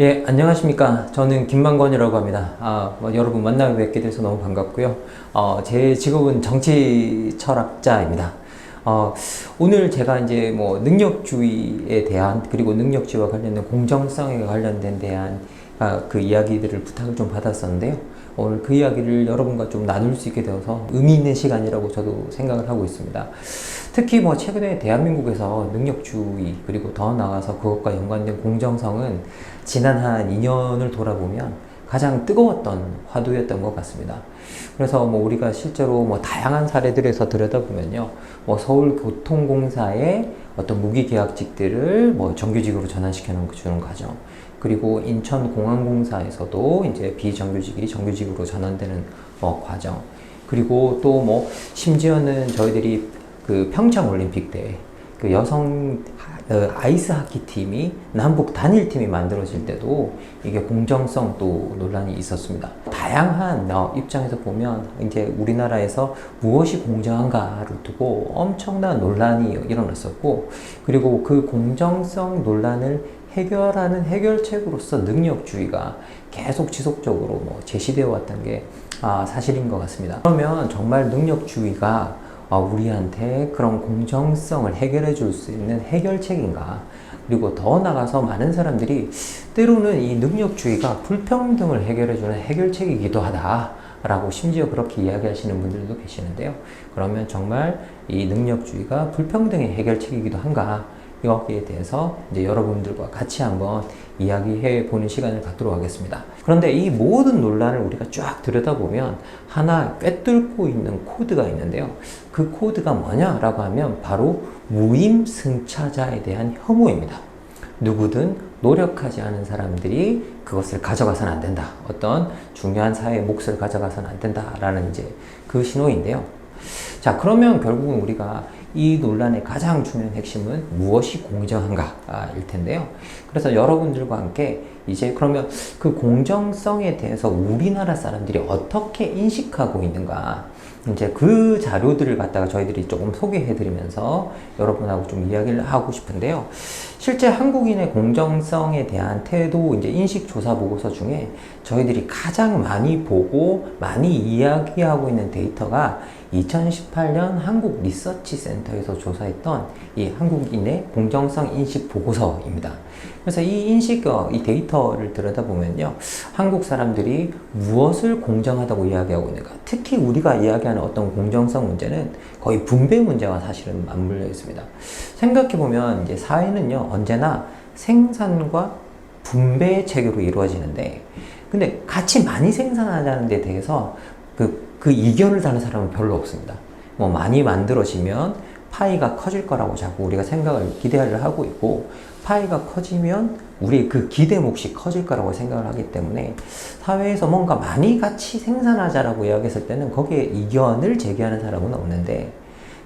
예, 안녕하십니까. 저는 김만권이라고 합니다. 여러분 만나 뵙게 돼서 너무 반갑고요. 제 직업은 정치 철학자입니다. 오늘 제가 이제 뭐 능력주의에 대한, 그리고 능력주의와 관련된 공정성에 관련된 그 이야기들을 부탁을 좀 받았었는데요. 오늘 그 이야기를 여러분과 좀 나눌 수 있게 되어서 의미 있는 시간이라고 저도 생각을 하고 있습니다. 특히 뭐 최근에 대한민국에서 능력주의, 그리고 더 나아가서 그것과 연관된 공정성은 지난 한 2년을 돌아보면 가장 뜨거웠던 화두였던 것 같습니다. 그래서 뭐 우리가 실제로 뭐 다양한 사례들에서 들여다보면요, 뭐 서울교통공사의 어떤 무기계약직들을 뭐 정규직으로 주는 과정, 그리고 인천공항공사에서도 이제 비정규직이 정규직으로 전환되는 뭐 과정, 그리고 또 뭐 심지어는 저희들이 그 평창올림픽 때 그 여성 아이스 하키 팀이 남북 단일팀이 만들어질 때도 이게 공정성 또 논란이 있었습니다. 다양한 입장에서 보면 이제 우리나라에서 무엇이 공정한가를 두고 엄청난 논란이 일어났었고, 그리고 그 공정성 논란을 해결하는 해결책으로서 능력주의가 계속 지속적으로 뭐 제시되어 왔던 게 사실인 것 같습니다. 그러면 정말 능력주의가 우리한테 그런 공정성을 해결해 줄 수 있는 해결책인가? 그리고 더 나아가서 많은 사람들이 때로는 이 능력주의가 불평등을 해결해 주는 해결책이기도 하다라고 심지어 그렇게 이야기하시는 분들도 계시는데요. 그러면 정말 이 능력주의가 불평등의 해결책이기도 한가? 여기에 대해서 이제 여러분들과 같이 한번 이야기해 보는 시간을 갖도록 하겠습니다. 그런데 이 모든 논란을 우리가 쫙 들여다보면 하나 꿰뚫고 있는 코드가 있는데요. 그 코드가 뭐냐라고 하면 바로 무임승차자에 대한 혐오입니다. 누구든 노력하지 않은 사람들이 그것을 가져가서는 안 된다. 어떤 중요한 사회의 몫을 가져가서는 안 된다라는 이제 그 신호인데요. 자, 그러면 결국은 우리가 이 논란의 가장 중요한 핵심은 무엇이 공정한가일 텐데요. 그래서 여러분들과 함께 이제 그러면 그 공정성에 대해서 우리나라 사람들이 어떻게 인식하고 있는가, 이제 그 자료들을 갖다가 저희들이 조금 소개해드리면서 여러분하고 좀 이야기를 하고 싶은데요. 실제 한국인의 공정성에 대한 태도, 이제 인식조사 보고서 중에 저희들이 가장 많이 보고 많이 이야기하고 있는 데이터가 2018년 한국 리서치 센터에서 조사했던 이 한국인의 공정성 인식 보고서입니다. 그래서 이 데이터를 들여다보면요, 한국 사람들이 무엇을 공정하다고 이야기하고 있는가, 특히 우리가 이야기하는 어떤 공정성 문제는 거의 분배 문제와 사실은 맞물려 있습니다. 생각해보면 이제 사회는요, 언제나 생산과 분배 체계로 이루어지는데, 근데 같이 많이 생산하자는 데 대해서 그 이견을 다는 사람은 별로 없습니다. 뭐 많이 만들어지면 파이가 커질 거라고 자꾸 우리가 기대를 하고 있고, 파이가 커지면 우리 그 기대 몫이 커질 거라고 생각을 하기 때문에 사회에서 뭔가 많이 같이 생산하자라고 이야기했을 때는 거기에 이견을 제기하는 사람은 없는데,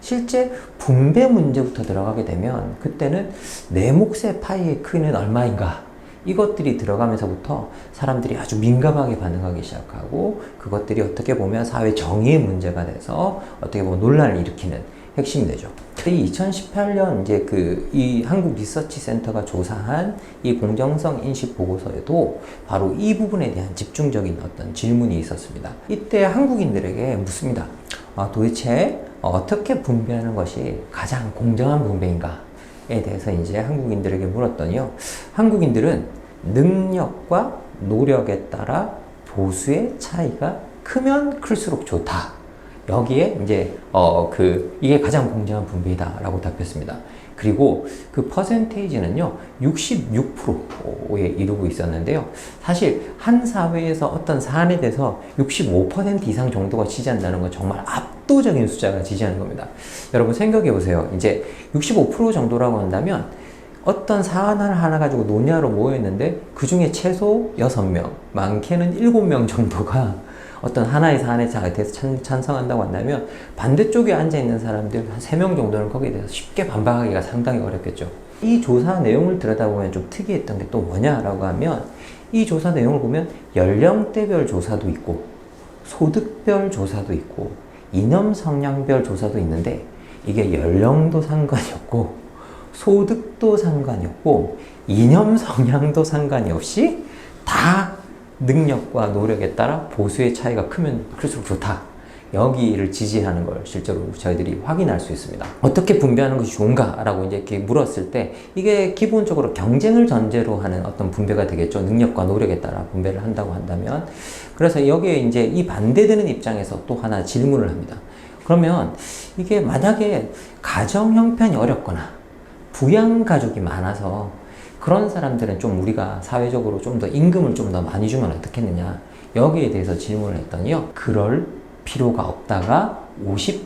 실제 분배 문제부터 들어가게 되면 그때는 내 몫의 파이의 크기는 얼마인가, 이것들이 들어가면서부터 사람들이 아주 민감하게 반응하기 시작하고, 그것들이 어떻게 보면 사회 정의의 문제가 돼서 어떻게 보면 논란을 일으키는 핵심이 되죠. 이 2018년 이제 이 한국 리서치 센터가 조사한 이 공정성 인식 보고서에도 바로 이 부분에 대한 집중적인 어떤 질문이 있었습니다. 이때 한국인들에게 묻습니다. 도대체 어떻게 분배하는 것이 가장 공정한 분배인가에 대해서 이제 한국인들에게 물었더니요, 한국인들은 능력과 노력에 따라 보수의 차이가 크면 클수록 좋다. 여기에 이제 이게 가장 공정한 분배이다라고 답했습니다. 그리고 그 퍼센테이지는요 66%에 이르고 있었는데요. 사실 한 사회에서 어떤 사안에 대해서 65% 이상 정도가 지지한다는 건 정말 압도적인 숫자가 지지하는 겁니다. 여러분 생각해 보세요. 이제 65% 정도라고 한다면 어떤 사안 하나 가지고 논의하러 모여있는데 그 중에 최소 6명, 많게는 7명 정도가 어떤 하나의 사안에 대해서 찬성한다고 한다면 반대쪽에 앉아있는 사람들 한 3명 정도는 거기에 대해서 쉽게 반박하기가 상당히 어렵겠죠. 이 조사 내용을 들여다보면 좀 특이했던 게 또 뭐냐라고 하면, 이 조사 내용을 보면 연령대별 조사도 있고 소득별 조사도 있고 이념 성향별 조사도 있는데, 이게 연령도 상관이 없고 소득도 상관이 없고 이념 성향도 상관이 없이 다 능력과 노력에 따라 보수의 차이가 크면 클수록 좋다. 여기를 지지하는 걸 실제로 저희들이 확인할 수 있습니다. 어떻게 분배하는 것이 좋은가라고 이제 이렇게 물었을 때 이게 기본적으로 경쟁을 전제로 하는 어떤 분배가 되겠죠. 능력과 노력에 따라 분배를 한다고 한다면. 그래서 여기에 이제 이 반대되는 입장에서 또 하나 질문을 합니다. 그러면 이게 만약에 가정 형편이 어렵거나 부양 가족이 많아서 그런 사람들은 좀 우리가 사회적으로 좀 더 임금을 좀 더 많이 주면 어떻겠느냐. 여기에 대해서 질문을 했더니요. 그럴 필요가 없다가 59%.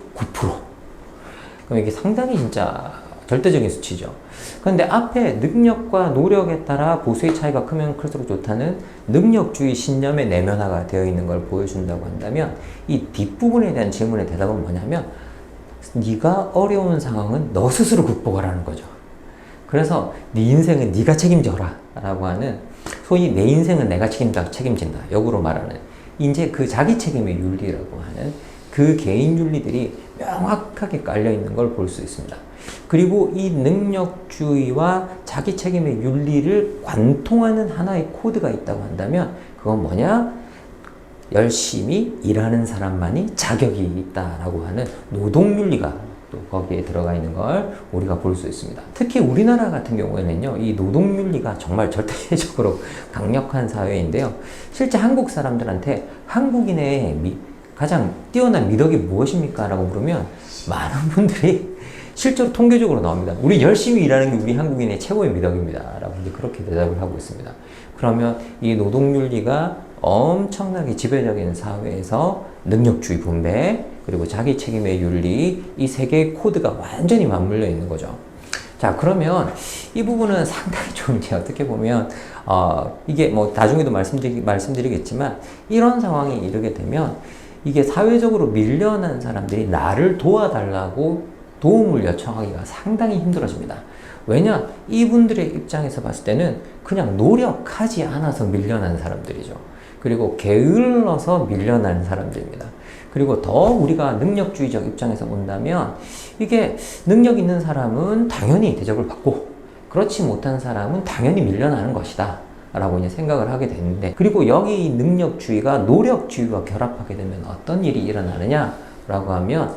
그럼 이게 상당히 진짜 절대적인 수치죠. 그런데 앞에 능력과 노력에 따라 보수의 차이가 크면 클수록 좋다는 능력주의 신념의 내면화가 되어 있는 걸 보여준다고 한다면 이 뒷부분에 대한 질문의 대답은 뭐냐면 네가 어려운 상황은 너 스스로 극복하라는 거죠. 그래서 네 인생은 네가 책임져라 라고 하는 소위 내 인생은 내가 책임진다 역으로 말하는 이제 그 자기 책임의 윤리라고 하는 그 개인 윤리들이 명확하게 깔려 있는 걸 볼 수 있습니다. 그리고 이 능력주의와 자기 책임의 윤리를 관통하는 하나의 코드가 있다고 한다면 그건 뭐냐? 열심히 일하는 사람만이 자격이 있다라고 하는 노동윤리가 또 거기에 들어가 있는 걸 우리가 볼 수 있습니다. 특히 우리나라 같은 경우에는요, 이 노동윤리가 정말 절대적으로 강력한 사회인데요. 실제 한국 사람들한테 한국인의 가장 뛰어난 미덕이 무엇입니까? 라고 물으면 많은 분들이 실제로 통계적으로 나옵니다. 우리 열심히 일하는 게 우리 한국인의 최고의 미덕입니다. 라고 이제 그렇게 대답을 하고 있습니다. 그러면 이 노동윤리가 엄청나게 지배적인 사회에서 능력주의 분배, 그리고 자기 책임의 윤리, 이 세 개의 코드가 완전히 맞물려 있는 거죠. 자, 그러면 이 부분은 상당히 좀 이제 어떻게 보면, 이게 뭐 나중에도 말씀드리겠지만, 이런 상황이 이르게 되면, 이게 사회적으로 밀려난 사람들이 나를 도와달라고 도움을 요청하기가 상당히 힘들어집니다. 왜냐? 이분들의 입장에서 봤을 때는 그냥 노력하지 않아서 밀려난 사람들이죠. 그리고 게을러서 밀려난 사람들입니다. 그리고 더 우리가 능력주의적 입장에서 본다면 이게 능력 있는 사람은 당연히 대접을 받고 그렇지 못한 사람은 당연히 밀려나는 것이다 라고 이제 생각을 하게 되는데, 그리고 여기 능력주의가 노력주의와 결합하게 되면 어떤 일이 일어나느냐 라고 하면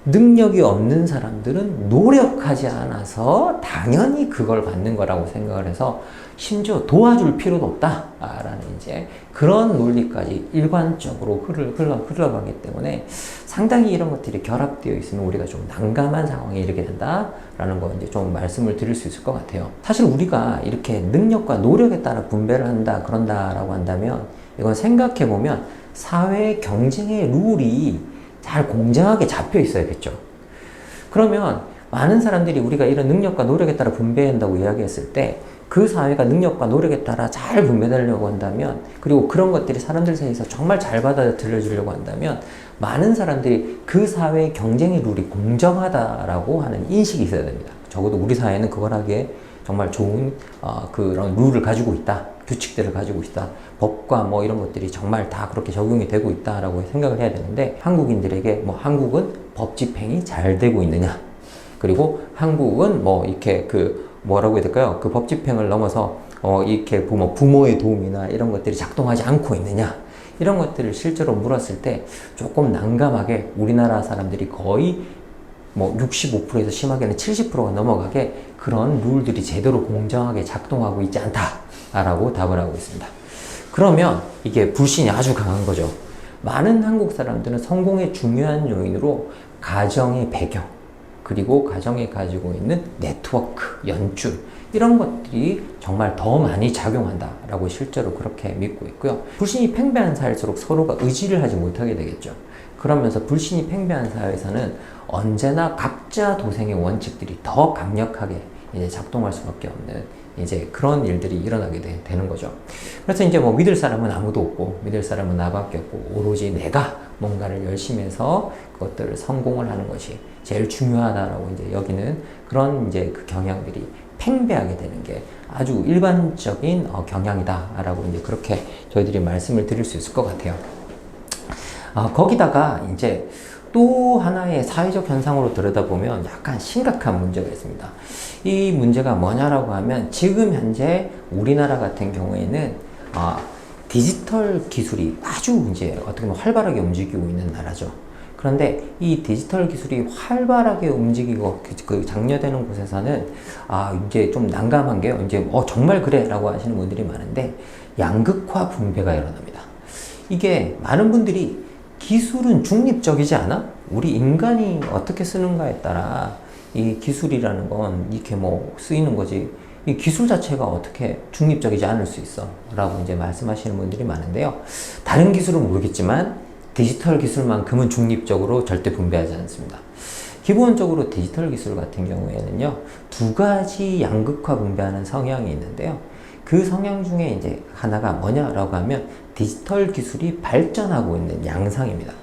능력이 없는 사람들은 노력하지 않아서 당연히 그걸 받는 거라고 생각을 해서 심지어 도와줄 필요도 없다라는 이제 그런 논리까지 일관적으로 흘러가기 때문에 상당히 이런 것들이 결합되어 있으면 우리가 좀 난감한 상황에 이르게 된다라는 거 이제 좀 말씀을 드릴 수 있을 것 같아요. 사실 우리가 이렇게 능력과 노력에 따라 분배를 한다 그런다라고 한다면 이건 생각해 보면 사회 경쟁의 룰이 잘 공정하게 잡혀 있어야겠죠. 그러면 많은 사람들이 우리가 이런 능력과 노력에 따라 분배한다고 이야기했을 때 그 사회가 능력과 노력에 따라 잘 분배되려고 한다면, 그리고 그런 것들이 사람들 사이에서 정말 잘 받아들여지려고 한다면 많은 사람들이 그 사회의 경쟁의 룰이 공정하다라고 하는 인식이 있어야 됩니다. 적어도 우리 사회는 그걸 하기에 정말 좋은 그런 룰을 가지고 있다. 규칙들을 가지고 있다. 법과 뭐 이런 것들이 정말 다 그렇게 적용이 되고 있다라고 생각을 해야 되는데, 한국인들에게 뭐 한국은 법 집행이 잘 되고 있느냐, 그리고 한국은 뭐 이렇게 뭐라고 해야 될까요? 그 법 집행을 넘어서 이렇게 부모의 도움이나 이런 것들이 작동하지 않고 있느냐, 이런 것들을 실제로 물었을 때 조금 난감하게 우리나라 사람들이 거의 뭐 65%에서 심하게는 70%가 넘어가게 그런 룰들이 제대로 공정하게 작동하고 있지 않다라고 답을 하고 있습니다. 그러면 이게 불신이 아주 강한 거죠. 많은 한국 사람들은 성공의 중요한 요인으로 가정의 배경, 그리고 가정이 가지고 있는 네트워크, 연줄, 이런 것들이 정말 더 많이 작용한다라고 실제로 그렇게 믿고 있고요. 불신이 팽배한 사회일수록 서로가 의지를 하지 못하게 되겠죠. 그러면서 불신이 팽배한 사회에서는 언제나 각자 도생의 원칙들이 더 강력하게 이제 작동할 수밖에 없는 이제 그런 일들이 일어나게 되는 거죠. 그래서 이제 뭐 믿을 사람은 아무도 없고 믿을 사람은 나밖에 없고 오로지 내가 뭔가를 열심히 해서 그것들을 성공을 하는 것이 제일 중요하다라고 이제 여기는 그런 이제 그 경향들이 팽배하게 되는 게 아주 일반적인 경향이다라고 이제 그렇게 저희들이 말씀을 드릴 수 있을 것 같아요. 거기다가 이제 또 하나의 사회적 현상으로 들여다보면 약간 심각한 문제가 있습니다. 이 문제가 뭐냐라고 하면 지금 현재 우리나라 같은 경우에는 디지털 기술이 아주 이제 어떻게 보면 활발하게 움직이고 있는 나라죠. 그런데 이 디지털 기술이 활발하게 움직이고 그 장려되는 곳에서는 이제 좀 난감한 게요. 이제 정말 그래라고 하시는 분들이 많은데 양극화 분배가 일어납니다. 이게 많은 분들이 기술은 중립적이지 않아? 우리 인간이 어떻게 쓰는가에 따라 이 기술이라는 건 이렇게 뭐 쓰이는 거지. 이 기술 자체가 어떻게 중립적이지 않을 수 있어? 라고 이제 말씀하시는 분들이 많은데요. 다른 기술은 모르겠지만 디지털 기술만큼은 중립적으로 절대 분배하지 않습니다. 기본적으로 디지털 기술 같은 경우에는요, 두 가지 양극화 분배하는 성향이 있는데요. 그 성향 중에 이제 하나가 뭐냐라고 하면 디지털 기술이 발전하고 있는 양상입니다.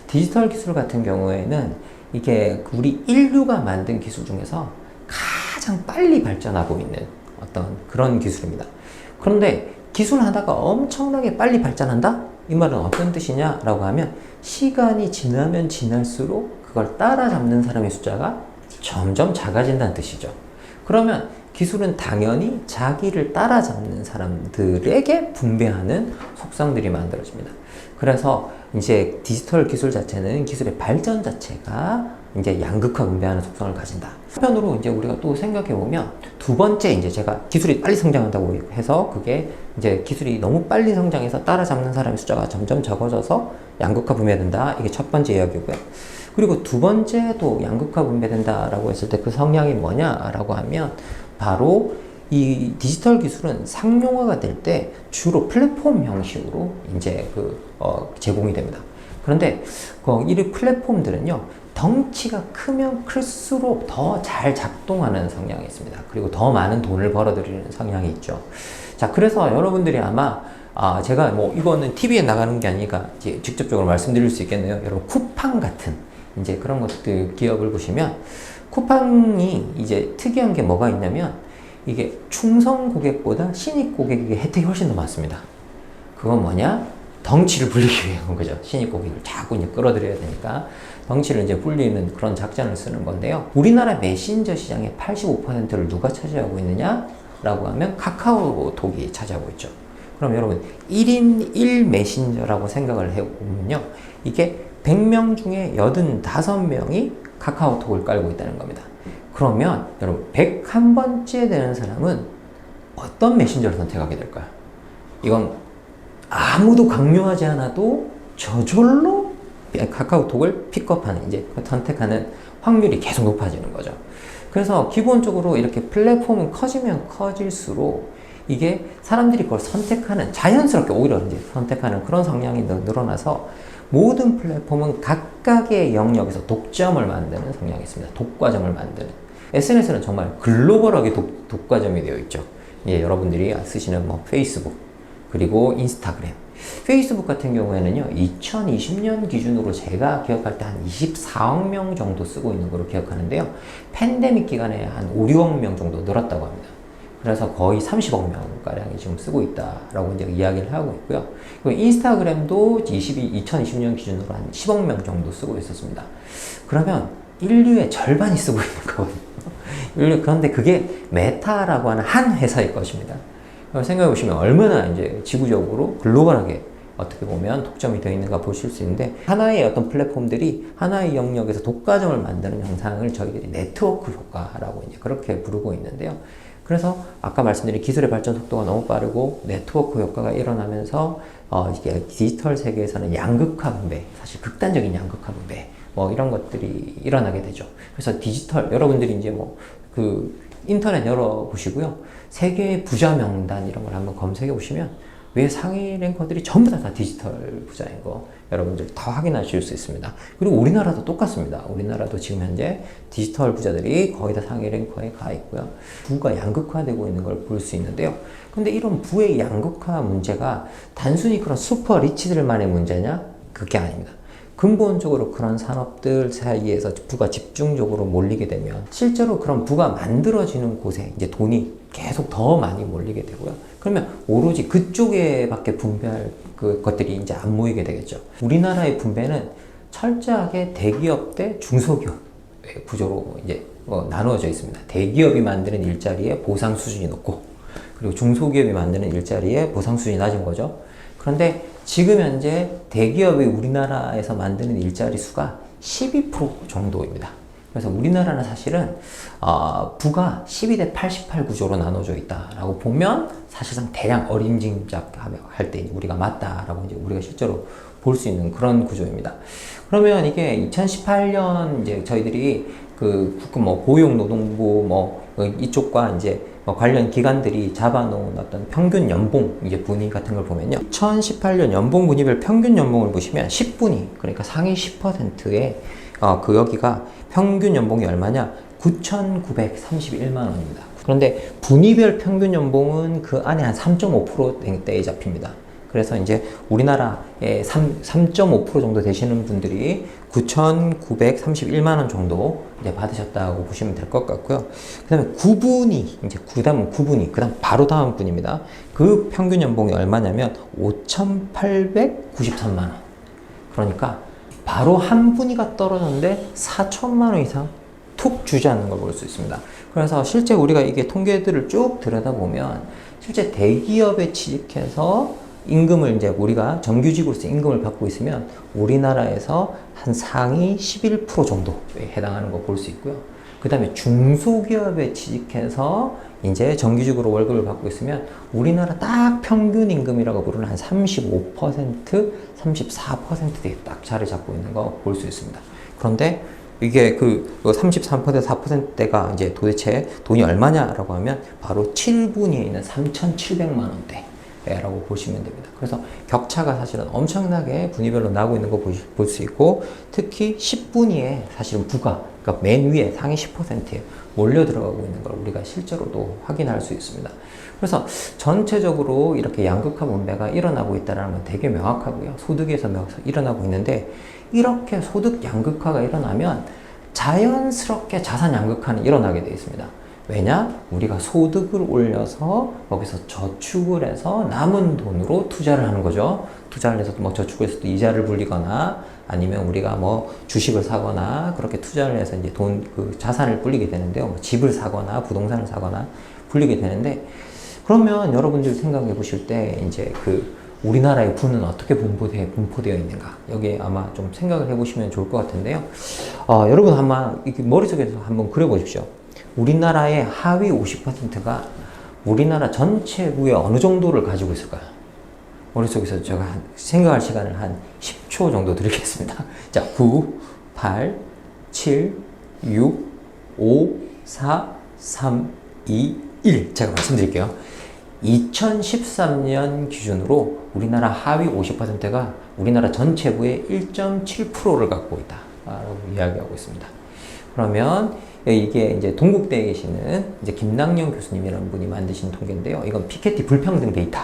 디지털 기술 같은 경우에는 이게 우리 인류가 만든 기술 중에서 가장 빨리 발전하고 있는 어떤 그런 기술입니다. 그런데 기술 하나가 엄청나게 빨리 발전한다? 이 말은 어떤 뜻이냐라고 하면 시간이 지나면 지날수록 그걸 따라잡는 사람의 숫자가 점점 작아진다는 뜻이죠. 그러면 기술은 당연히 자기를 따라잡는 사람들에게 분배하는 속성들이 만들어집니다. 그래서 이제 디지털 기술 자체는 기술의 발전 자체가 이제 양극화 분배하는 속성을 가진다. 한편으로 이제 우리가 또 생각해 보면 두 번째 이제 제가 기술이 빨리 성장한다고 해서 그게 이제 기술이 너무 빨리 성장해서 따라잡는 사람의 숫자가 점점 적어져서 양극화 분배된다. 이게 첫 번째 이야기고요. 그리고 두 번째도 양극화 분배된다라고 했을 때 그 성향이 뭐냐라고 하면 바로 이 디지털 기술은 상용화가 될 때 주로 플랫폼 형식으로 이제 제공이 됩니다. 그런데 이 플랫폼들은요, 덩치가 크면 클수록 더 잘 작동하는 성향이 있습니다. 그리고 더 많은 돈을 벌어들이는 성향이 있죠. 자, 그래서 여러분들이 아마 제가 뭐 이거는 TV에 나가는 게 아니니까 이제 직접적으로 말씀드릴 수 있겠네요. 여러분, 쿠팡 같은 이제 그런 것들 기업을 보시면 쿠팡이 이제 특이한 게 뭐가 있냐면 이게 충성 고객보다 신입 고객에게 혜택이 훨씬 더 많습니다. 그건 뭐냐? 덩치를 불리기 위한 거죠. 신입 고객을 자꾸 이제 끌어들여야 되니까 덩치를 이제 불리는 그런 작전을 쓰는 건데요. 우리나라 메신저 시장의 85%를 누가 차지하고 있느냐? 라고 하면 카카오톡이 차지하고 있죠. 그럼 여러분 1인 1 메신저라고 생각을 해보면요. 이게 100명 중에 85명이 카카오톡을 깔고 있다는 겁니다. 그러면 여러분 101번째 되는 사람은 어떤 메신저를 선택하게 될까요? 이건 아무도 강요하지 않아도 저절로 카카오톡을 픽업하는 이제 선택하는 확률이 계속 높아지는 거죠. 그래서 기본적으로 이렇게 플랫폼은 커지면 커질수록 이게 사람들이 그걸 선택하는 자연스럽게 오히려 이제 선택하는 그런 성향이 늘어나서 모든 플랫폼은 각각의 영역에서 독점을 만드는 성향이 있습니다. 독과점을 만드는. SNS는 정말 글로벌하게 독과점이 되어 있죠. 예, 여러분들이 쓰시는 뭐 페이스북, 그리고 인스타그램. 페이스북 같은 경우에는요, 2020년 기준으로 제가 기억할 때 한 24억 명 정도 쓰고 있는 걸로 기억하는데요. 팬데믹 기간에 한 5, 6억 명 정도 늘었다고 합니다. 그래서 거의 30억 명가량이 지금 쓰고 있다라고 이제 이야기를 하고 있고요. 그리고 인스타그램도 2020년 기준으로 한 10억 명 정도 쓰고 있었습니다. 그러면 인류의 절반이 쓰고 있는 거거든요. 그런데 그게 메타라고 하는 한 회사일 것입니다. 생각해 보시면 얼마나 이제 지구적으로 글로벌하게 어떻게 보면 독점이 되어 있는가 보실 수 있는데, 하나의 어떤 플랫폼들이 하나의 영역에서 독과점을 만드는 현상을 저희들이 네트워크 효과라고 이제 그렇게 부르고 있는데요. 그래서 아까 말씀드린 기술의 발전 속도가 너무 빠르고 네트워크 효과가 일어나면서 이게 디지털 세계에서는 양극화 분배, 사실 극단적인 양극화 분배 뭐 이런 것들이 일어나게 되죠. 그래서 디지털, 여러분들이 이제 뭐 인터넷 열어보시고요. 세계 부자 명단 이런 걸 한번 검색해 보시면 왜 상위 랭커들이 전부 다 디지털 부자인 거 여러분들 다 확인하실 수 있습니다. 그리고 우리나라도 똑같습니다. 우리나라도 지금 현재 디지털 부자들이 거의 다 상위 랭커에 가 있고요. 부가 양극화되고 있는 걸 볼 수 있는데요. 근데 이런 부의 양극화 문제가 단순히 그런 슈퍼 리치들만의 문제냐? 그게 아닙니다. 근본적으로 그런 산업들 사이에서 부가 집중적으로 몰리게 되면 실제로 그런 부가 만들어지는 곳에 이제 돈이 계속 더 많이 몰리게 되고요. 그러면 오로지 그쪽에밖에 분배할 것들이 이제 안 모이게 되겠죠. 우리나라의 분배는 철저하게 대기업 대 중소기업 구조로 이제 나누어져 있습니다. 대기업이 만드는 일자리의 보상 수준이 높고, 그리고 중소기업이 만드는 일자리의 보상 수준이 낮은 거죠. 그런데 지금 현재 대기업이 우리나라에서 만드는 일자리 수가 12% 정도입니다. 그래서 우리나라는 사실은 부가 12대 88 구조로 나눠져 있다라고 보면 사실상 대량 어림짐작할 때 우리가 맞다라고 이제 우리가 실제로 볼 수 있는 그런 구조입니다. 그러면 이게 2018년 이제 저희들이 그 고용노동부 이쪽과 이제 관련 기관들이 잡아놓은 어떤 평균 연봉 이제 분위 같은 걸 보면요. 2018년 연봉 분위별 평균 연봉을 보시면 10분위, 그러니까 상위 10%의 여기가 평균 연봉이 얼마냐? 9,931만 원입니다. 그런데 분위별 평균 연봉은 그 안에 한 3.5%대에 잡힙니다. 그래서 이제 우리나라의 3.5% 정도 되시는 분들이 9,931만 원 정도 이제 받으셨다고 보시면 될 것 같고요. 그 다음에 9분위, 그 다음 바로 다음 분입니다. 그 평균 연봉이 얼마냐면 5,893만 원. 그러니까 바로 한 분위가 떨어졌는데 4천만 원 이상 툭 주지 않는 걸 볼 수 있습니다. 그래서 실제 우리가 이게 통계들을 쭉 들여다보면 실제 대기업에 취직해서 임금을 이제 우리가 정규직으로서 임금을 받고 있으면 우리나라에서 한 상위 11% 정도에 해당하는 거 볼 수 있고요. 그 다음에 중소기업에 취직해서 이제 정규직으로 월급을 받고 있으면 우리나라 딱 평균 임금이라고 부르는 한 35%, 34%대에 딱 자리 잡고 있는 거 볼 수 있습니다. 그런데 이게 그 33%, 4%대가 이제 도대체 돈이 얼마냐라고 하면 바로 7분위에 있는 3,700만 원대. 라고 보시면 됩니다. 그래서 격차가 사실은 엄청나게 분위별로 나고 있는 거 볼 수 있고, 특히 10분위에 사실은 부가, 그러니까 맨 위에 상위 10%에 몰려 들어가고 있는 걸 우리가 실제로도 확인할 수 있습니다. 그래서 전체적으로 이렇게 양극화 분배가 일어나고 있다는 건 되게 명확하고요. 소득에서 일어나고 있는데, 이렇게 소득 양극화가 일어나면 자연스럽게 자산 양극화는 일어나게 되어 있습니다. 왜냐? 우리가 소득을 올려서 거기서 저축을 해서 남은 돈으로 투자를 하는 거죠. 투자를 해서 저축을 해서 또 이자를 불리거나 아니면 우리가 주식을 사거나 그렇게 투자를 해서 이제 자산을 불리게 되는데요. 집을 사거나 부동산을 사거나 불리게 되는데, 그러면 여러분들 생각해 보실 때 이제 우리나라의 부는 어떻게 분포되어 있는가? 여기에 아마 좀 생각을 해 보시면 좋을 것 같은데요. 여러분 한번 머릿속에서 한번 그려 보십시오. 우리나라의 하위 50%가 우리나라 전체 부의 어느 정도를 가지고 있을까요? 머릿속에서 제가 생각할 시간을 한 10초 정도 드리겠습니다. 자, 9, 8, 7, 6, 5, 4, 3, 2, 1. 제가 말씀드릴게요. 2013년 기준으로 우리나라 하위 50%가 우리나라 전체 부의 1.7%를 갖고 있다. 라고 이야기하고 있습니다. 그러면 이게 이제 동국대에 계시는 이제 김낙영 교수님이라는 분이 만드신 통계인데요. 이건 피케티 불평등 데이터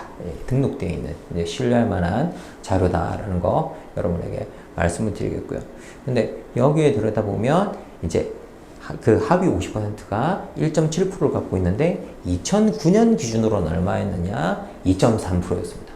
등록되어 있는 이제 신뢰할 만한 자료다라는 거 여러분에게 말씀을 드리겠고요. 근데 여기에 들여다보면 이제 그 하위 50%가 1.7%를 갖고 있는데 2009년 기준으로는 얼마였느냐? 2.3%였습니다.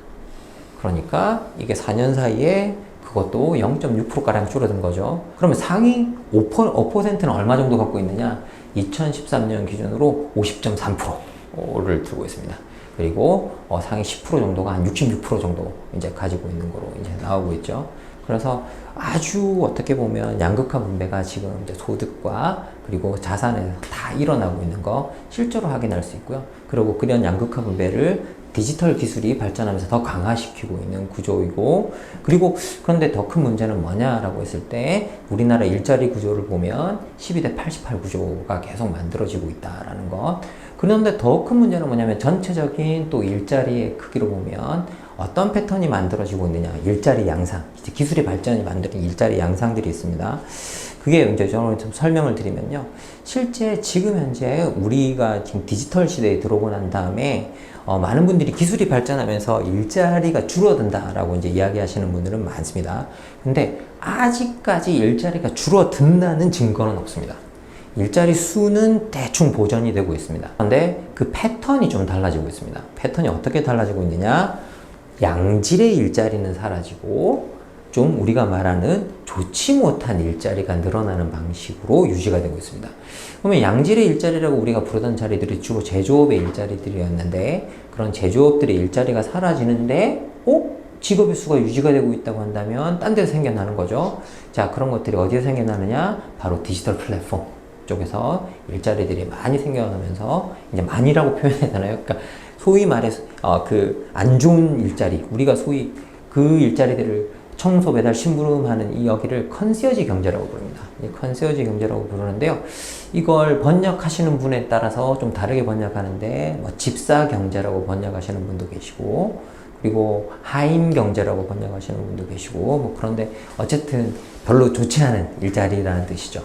그러니까 이게 4년 사이에 그것도 0.6%가량 줄어든 거죠. 그러면 상위 5%는 얼마 정도 갖고 있느냐? 2013년 기준으로 50.3%를 들고 있습니다. 그리고 상위 10% 정도가 한 66% 정도 이제 가지고 있는 거로 이제 나오고 있죠. 그래서 아주 어떻게 보면 양극화 분배가 지금 이제 소득과 그리고 자산에서 다 일어나고 있는 거 실제로 확인할 수 있고요. 그리고 그런 양극화 분배를 디지털 기술이 발전하면서 더 강화시키고 있는 구조이고, 그리고 그런데 더 큰 문제는 뭐냐라고 했을 때 우리나라 일자리 구조를 보면 12대 88 구조가 계속 만들어지고 있다라는 것. 그런데 더 큰 문제는 뭐냐면 전체적인 또 일자리의 크기로 보면 어떤 패턴이 만들어지고 있느냐, 일자리 양상, 이제 기술의 발전이 만드는 일자리 양상들이 있습니다. 그게 이제 저는 좀 설명을 드리면요. 실제 지금 현재 우리가 지금 디지털 시대에 들어오고 난 다음에 많은 분들이 기술이 발전하면서 일자리가 줄어든다라고 이제 이야기하시는 분들은 많습니다. 근데 아직까지 일자리가 줄어든다는 증거는 없습니다. 일자리 수는 대충 보전이 되고 있습니다. 그런데 그 패턴이 좀 달라지고 있습니다. 패턴이 어떻게 달라지고 있느냐? 양질의 일자리는 사라지고 좀 우리가 말하는 좋지 못한 일자리가 늘어나는 방식으로 유지가 되고 있습니다. 그러면 양질의 일자리라고 우리가 부르던 자리들이 주로 제조업의 일자리들이었는데 그런 제조업들의 일자리가 사라지는데 직업의 수가 유지가 되고 있다고 한다면 딴 데서 생겨나는 거죠. 자, 그런 것들이 어디서 생겨나느냐? 바로 디지털 플랫폼 쪽에서 일자리들이 많이 생겨나면서 이제 많이라고 표현해야 되나요? 그러니까 소위 말해서 그 안 좋은 일자리, 우리가 소위 그 일자리들을 청소, 배달, 심부름하는 이 여기를 컨시어지 경제라고 부릅니다. 이 컨시어지 경제라고 부르는데요. 이걸 번역하시는 분에 따라서 좀 다르게 번역하는데 뭐 집사 경제라고 번역하시는 분도 계시고 그리고 하인 경제라고 번역하시는 분도 계시고 뭐 그런데 어쨌든 별로 좋지 않은 일자리라는 뜻이죠.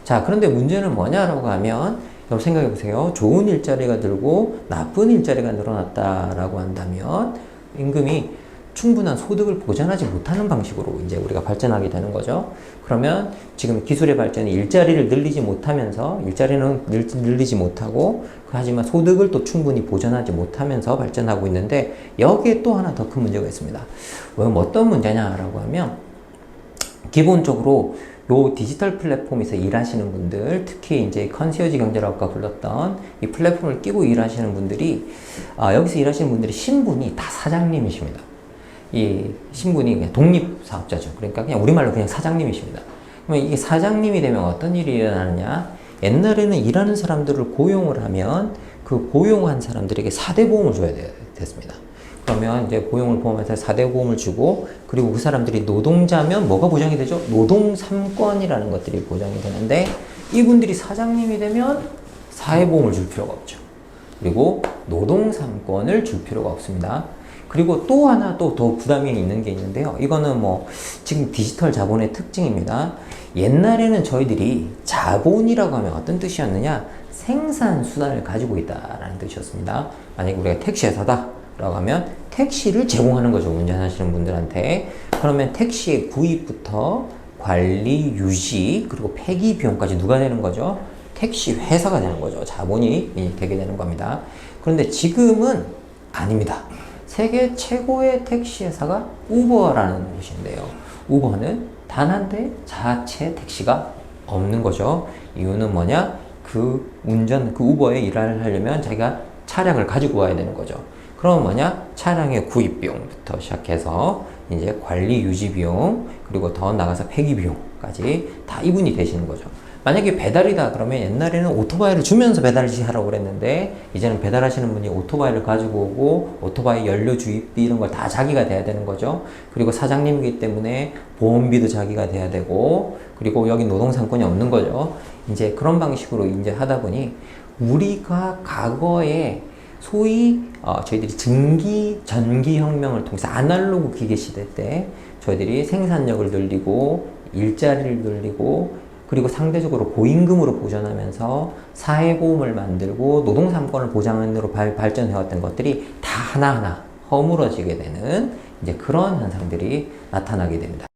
자, 그런데 문제는 뭐냐라고 하면 여러분 생각해 보세요. 좋은 일자리가 늘고 나쁜 일자리가 늘어났다라고 한다면 임금이 충분한 소득을 보장하지 못하는 방식으로 이제 우리가 발전하게 되는 거죠. 그러면 지금 기술의 발전이 일자리를 늘리지 못하면서 일자리는 늘리지 못하고 하지만 소득을 또 충분히 보전하지 못하면서 발전하고 있는데 여기에 또 하나 더 큰 문제가 있습니다. 어떤 문제냐라고 하면 기본적으로 요 디지털 플랫폼에서 일하시는 분들, 특히 이제 컨시어지 경제라고 아까 불렀던 이 플랫폼을 끼고 일하시는 분들이 여기서 일하시는 분들이 신분이 다 사장님이십니다. 이 신분이 그냥 독립사업자죠. 그러니까 그냥 우리말로 그냥 사장님이십니다. 그러면 이게 사장님이 되면 어떤 일이 일어나느냐? 옛날에는 일하는 사람들을 고용을 하면 그 고용한 사람들에게 4대 보험을 줘야 됐습니다. 그러면 이제 고용을 포함해서 4대 보험을 주고 그리고 그 사람들이 노동자면 뭐가 보장이 되죠? 노동 3권이라는 것들이 보장이 되는데 이분들이 사장님이 되면 사회보험을 줄 필요가 없죠. 그리고 노동 3권을 줄 필요가 없습니다. 그리고 또 하나 또 더 부담이 있는 게 있는데요. 이거는 뭐 지금 디지털 자본의 특징입니다. 옛날에는 저희들이 자본이라고 하면 어떤 뜻이었느냐? 생산 수단을 가지고 있다라는 뜻이었습니다. 만약에 우리가 택시 회사다 라고 하면 택시를 제공하는 거죠. 운전하시는 분들한테. 그러면 택시의 구입부터 관리, 유지, 그리고 폐기 비용까지 누가 되는 거죠? 택시 회사가 되는 거죠. 자본이 되게 되는 겁니다. 그런데 지금은 아닙니다. 세계 최고의 택시 회사가 우버라는 곳인데요. 우버는 단 한 대 자체 택시가 없는 거죠. 이유는 뭐냐? 그 우버에 일을 하려면 자기가 차량을 가지고 와야 되는 거죠. 그럼 뭐냐? 차량의 구입 비용부터 시작해서 이제 관리 유지 비용, 그리고 더 나가서 폐기 비용까지 다 이분이 되시는 거죠. 만약에 배달이다 그러면 옛날에는 오토바이를 주면서 배달을 하라고 그랬는데 이제는 배달하시는 분이 오토바이를 가지고 오고 오토바이 연료 주입비 이런 걸 다 자기가 돼야 되는 거죠. 그리고 사장님이기 때문에 보험비도 자기가 돼야 되고 그리고 여기 노동상권이 없는 거죠. 이제 그런 방식으로 이제 하다 보니 우리가 과거에 소위 저희들이 전기혁명을 통해서 아날로그 기계 시대 때 저희들이 생산력을 늘리고 일자리를 늘리고 그리고 상대적으로 고임금으로 보전하면서 사회보험을 만들고 노동3권을 보장으로 발전해왔던 것들이 다 하나하나 허물어지게 되는 이제 그런 현상들이 나타나게 됩니다.